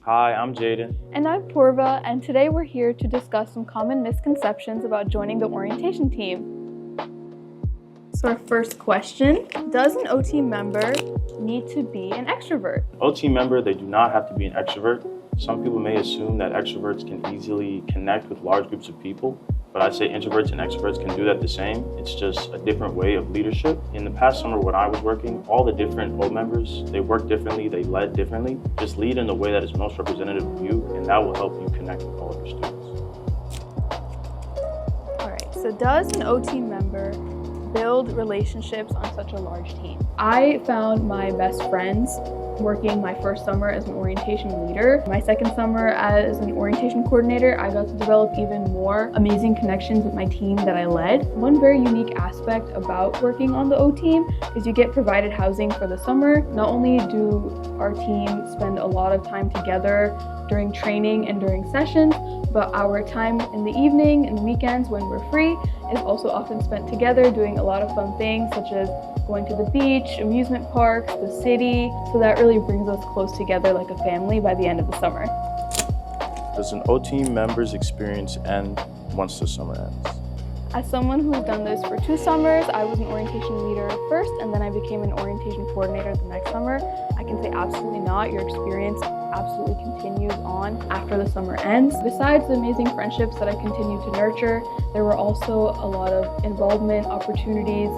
Hi, I'm Jaden. And I'm Purva, and today we're here to discuss some common misconceptions about joining the orientation team. So our first question, does an OTeam member need to be an extrovert? OTeam member, they do not have to be an extrovert. Some people may assume that extroverts can easily connect with large groups of people, but I'd say introverts and extroverts can do that the same. It's just a different way of leadership. In the past summer when I was working, all the different OT members, they work differently, they led differently. Just lead in the way that is most representative of you, and that will help you connect with all of your students. All right, so does an OTeam member build relationships on such a large team? I found my best friends working my first summer as an orientation leader. My second summer as an orientation coordinator, I got to develop even more amazing connections with my team that I led. One very unique aspect about working on the OTeam is you get provided housing for the summer. Not only do our team spend a lot of time together during training and during sessions, but our time in the evening and the weekends when we're free is also often spent together doing a lot of fun things such as going to the beach, amusement parks, the city. So that really brings us close together like a family by the end of the summer. Does an OTeam member's experience end once the summer ends? As someone who has done this for 2 summers, I was an orientation leader first and then I became an orientation coordinator the next summer. I can say absolutely not. Your experience absolutely continues on after the summer ends. Besides the amazing friendships that I continue to nurture, there were also a lot of involvement opportunities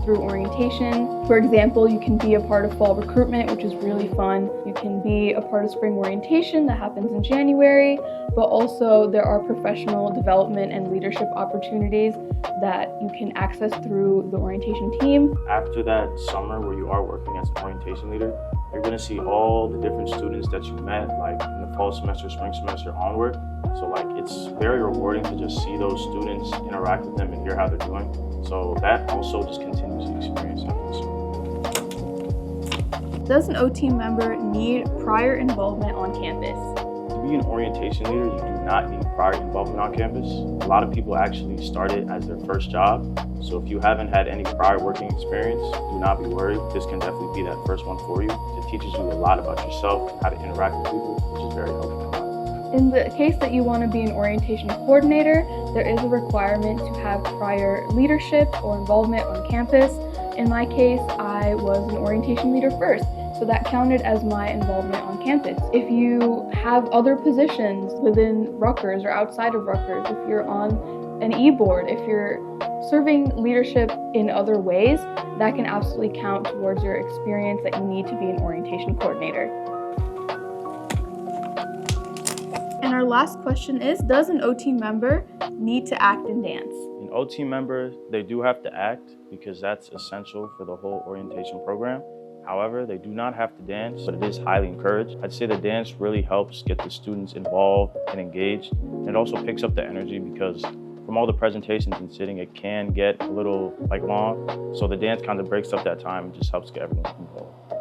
through orientation. For example, you can be a part of fall recruitment, which is really fun. You can be a part of spring orientation that happens in January, but also there are professional development and leadership opportunities that you can access through the orientation team. After that summer where you are working as an orientation leader, you're going to see all the different students that you met, like in the fall semester, spring semester onward. So it's very rewarding to just see those students, interact with them and hear how they're doing. So that also just continues the experience after the summer. Does an OTeam member need prior involvement on campus? To be an orientation leader, you do not need prior involvement on campus. A lot of people actually start it as their first job. So if you haven't had any prior working experience, do not be worried. This can definitely be that first one for you. It teaches you a lot about yourself, how to interact with people, which is very helpful. In the case that you want to be an orientation coordinator, there is a requirement to have prior leadership or involvement on campus. In my case, I was an orientation leader first, so that counted as my involvement on campus. If you have other positions within Rutgers or outside of Rutgers, if you're on an e-board, if you're serving leadership in other ways, that can absolutely count towards your experience that you need to be an orientation coordinator. And our last question is, does an OTeam member need to act and dance? An OTeam member, they do have to act because that's essential for the whole orientation program. However, they do not have to dance, but it is highly encouraged. I'd say the dance really helps get the students involved and engaged. And it also picks up the energy because from all the presentations and sitting, it can get a little long. So the dance kind of breaks up that time and just helps get everyone involved.